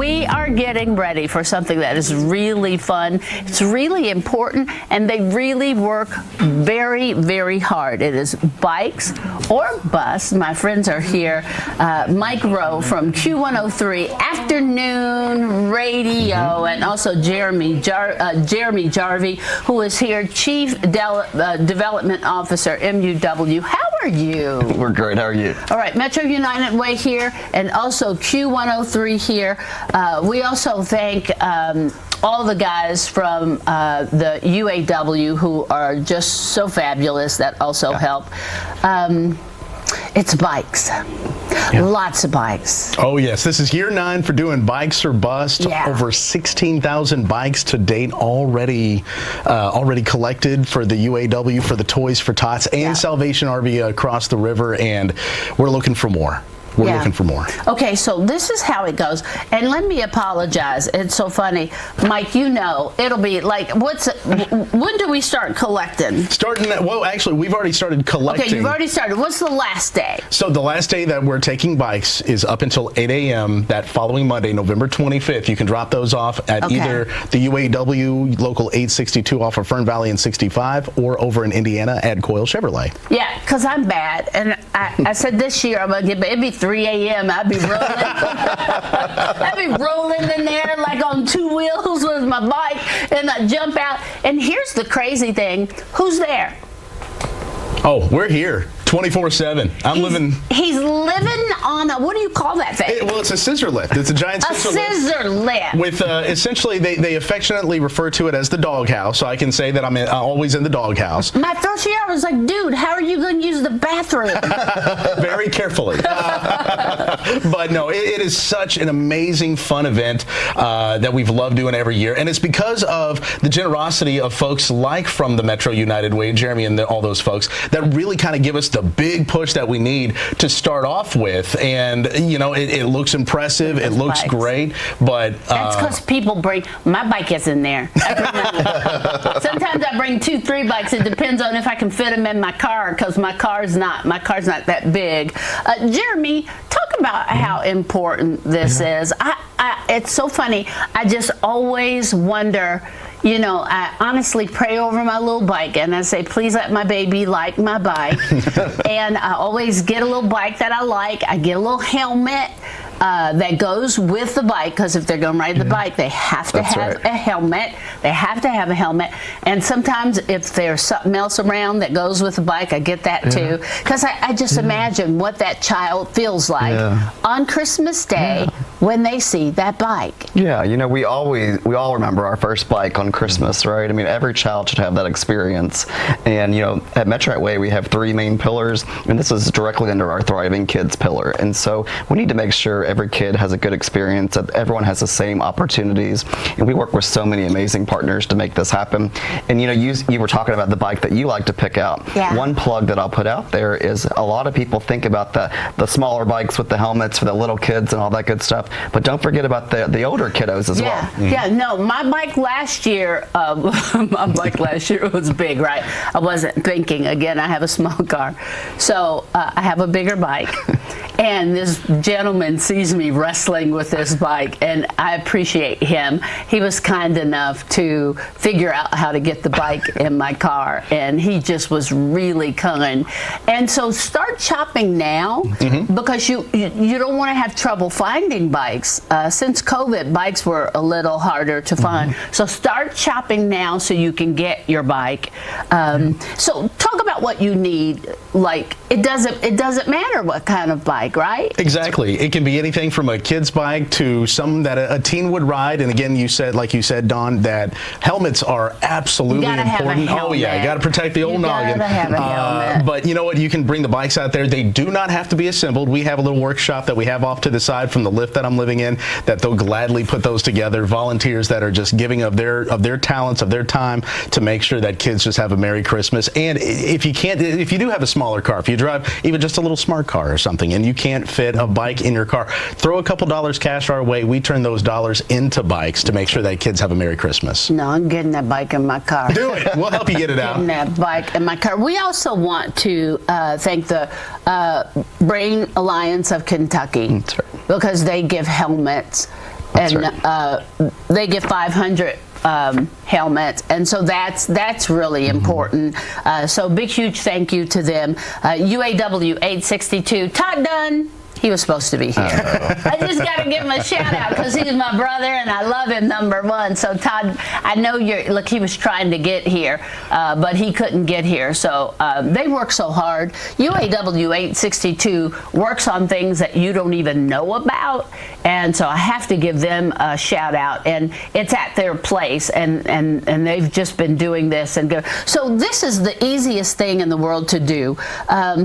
we are getting ready for something that is really fun. It's really important, and they really work very, very hard. It is bikes or bus. My friends are here. Mike Rowe from Q103 Afternoon Radio, and also Jeremy Jarvie, who is here, Chief Development Officer, MUW. How are you? We're great. How are you? All right, Metro United Way here, and also Q103 here. We also thank all the guys from the UAW who are just so fabulous that also help. It's bikes. Yeah. Lots of bikes. Oh, yes. This is year 9 for doing bikes or bust. Yeah. Over 16,000 bikes to date already collected for the UAW, for the Toys for Tots, and Salvation RV across the river, and we're looking for more. We're looking for more. Okay, so this is how it goes. And let me apologize. It's so funny. Mike, you know, it'll be like, when do we start collecting? Well, actually, we've already started collecting. Okay, you've already started. What's the last day? So the last day that we're taking bikes is up until 8 a.m. that following Monday, November 25th. You can drop those off at either the UAW Local 862 off of Fern Valley and 65, or over in Indiana at Coyle Chevrolet. Yeah, because I'm bad. And I said this year I'm going to get, it'd be 3 a.m. I'd be rolling. I'd be rolling in there like on 2 wheels with my bike, and I jump out. And here's the crazy thing. Who's there? Oh, we're here 24/7. He's living on a, what do you call that thing? Well, it's a scissor lift. It's a giant scissor lift. With essentially, they affectionately refer to it as the doghouse. So I can say that I'm always in the doghouse. My first year, I was like, dude, how are you going to use the bathroom? Very carefully. But no, it is such an amazing, fun event that we've loved doing every year, and it's because of the generosity of folks like from the Metro United Way, Jeremy and all those folks, that really kind of give us the big push that we need to start off with. And you know, it looks impressive, it looks great, but that's because people bring, my bike is in there. Sometimes I bring 2-3 bikes. It depends on if I can fit them in my car, because my car's not that big. Jeremy, talk about how important this is. It's so funny. I just always wonder, you know, I honestly pray over my little bike, and I say, please let my baby like my bike. And I always get a little bike that I like. I get a little helmet that goes with the bike, because if they're going to ride the bike, they have to have a helmet. They have to have a helmet. And sometimes if there's something else around that goes with the bike, I get that too. Because I just imagine what that child feels like on Christmas Day when they see that bike. Yeah, you know, we all remember our first bike on Christmas, right? I mean, every child should have that experience. And, you know, at Metro Way, we have 3 main pillars, and this is directly under our Thriving Kids pillar. And so we need to make sure every kid has a good experience, that everyone has the same opportunities. And we work with so many amazing partners to make this happen. And, you know, you were talking about the bike that you like to pick out. Yeah. One plug that I'll put out there is, a lot of people think about the smaller bikes with the helmets for the little kids and all that good stuff. But don't forget about the older kiddos as well. Yeah, no, my bike last year was big, right? I wasn't thinking, again, I have a small car. So I have a bigger bike. And this gentleman sees me wrestling with this bike, and I appreciate him. He was kind enough to figure out how to get the bike in my car, and he just was really kind. And so start shopping now, because you don't want to have trouble finding bikes. Since COVID, bikes were a little harder to find. So start shopping now so you can get your bike. So talk about what you need. Like, it doesn't matter what kind of bike, right? Exactly. It can be anything from a kid's bike to some that a teen would ride. And again, like you said, Dawn, that helmets are absolutely important. Oh yeah, you got to protect the old noggin. But you know what? You can bring the bikes out there. They do not have to be assembled. We have a little workshop that we have off to the side from the lift that I'm living in, that they'll gladly put those together. Volunteers that are just giving of their talents, of their time, to make sure that kids just have a Merry Christmas. And if you do have a smaller car, if you drive even just a little smart car or something, and you can't fit a bike in your car, throw a couple dollars cash our way. We turn those dollars into bikes to make sure that kids have a Merry Christmas. No, I'm getting that bike in my car. Do it. We'll help you get it out. Getting that bike in my car. We also want to thank the Brain Alliance of Kentucky, because they give helmets They get 500 helmets, and so that's really important. So big huge thank you to them. UAW 862 Todd Dunn. He was supposed to be here. I just got to give him a shout out because he's my brother and I love him, number one. So Todd, I know look, he was trying to get here, but he couldn't get here. So they work so hard. UAW 862 works on things that you don't even know about. And so I have to give them a shout out, and it's at their place, and they've just been doing this and go. So this is the easiest thing in the world to do.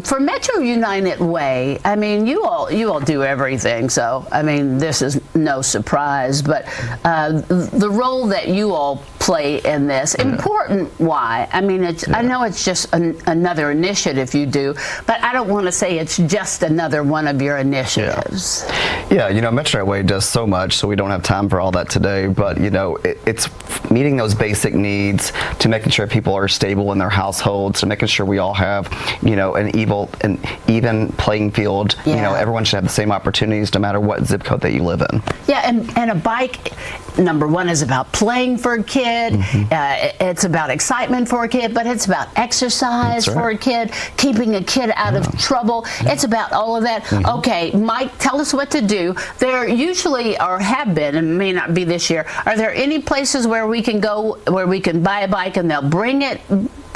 For Metro United Way, I mean, you all do everything, so I mean this is no surprise, but the role that you all play in this, important. Why? I mean, I know it's just another initiative you do, but I don't want to say it's just another one of your initiatives. Yeah, you know, Metro Way does so much, so we don't have time for all that today, but you know, it's meeting those basic needs, to making sure people are stable in their households, to making sure we all have, you know, an even playing field. You know, everyone should have the same opportunities no matter what zip code that you live in. Yeah, and a bike, number one, is about playing for a kid. It's about excitement for a kid, but it's about exercise for a kid, keeping a kid out of trouble. It's about all of that. Okay, Mike, tell us what to do. There usually, or have been, and may not be this year, are there any places where we can go, where we can buy a bike and they'll bring it,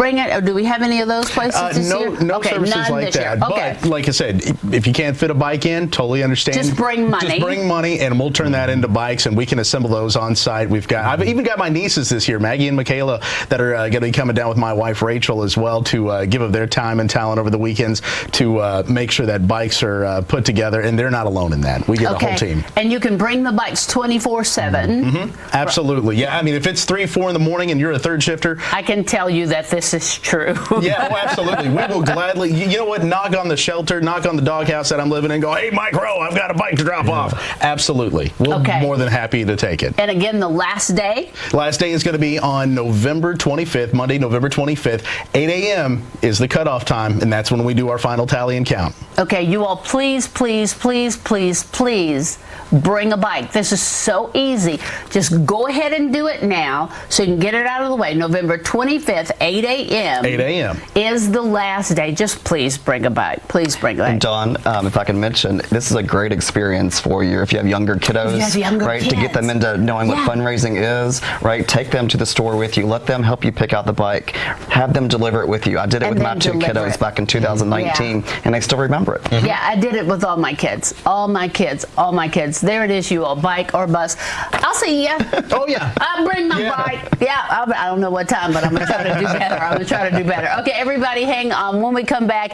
or do we have any of those places this year? No services like that. But like I said, if you can't fit a bike in, totally understand. Just bring money. Just bring money, and we'll turn that into bikes, and we can assemble those on site. I've even got my nieces this year, Maggie and Michaela, that are going to be coming down with my wife Rachel as well to give of their time and talent over the weekends to make sure that bikes are put together, and they're not alone in that. We get a whole team. And you can bring the bikes 24/7. Absolutely. Yeah, I mean, if it's 3, 4 in the morning and you're a third shifter, I can tell you that this is true. Yeah, absolutely. We will gladly, you know what, knock on the shelter, knock on the doghouse that I'm living in, and go, hey, Mike Rowe, I've got a bike to drop off. Absolutely. We'll be more than happy to take it. And again, the last day? Last day is going to be on November 25th, Monday, November 25th. 8 a.m. is the cutoff time, and that's when we do our final tally and count. Okay, you all please, please, please, please, please bring a bike. This is so easy. Just go ahead and do it now so you can get it out of the way. November 25th, 8 a.m. 8 a.m. is the last day. Just please bring a bike. Please bring a bike. And Dawn, if I can mention, this is a great experience for you. If you have younger kiddos, to get them into knowing what fundraising is, right? Take them to the store with you. Let them help you pick out the bike. Have them deliver it with you. I did it with my 2 kiddos back in 2019, and they still remember it. Yeah, I did it with all my kids. All my kids. All my kids. There it is, you all. Bike or bus. I'll see ya. Oh, yeah. I'll bring my bike. Yeah, I don't know what time, but I'm going to try to do better. I'm going to try to do better. Okay, everybody hang on. When we come back,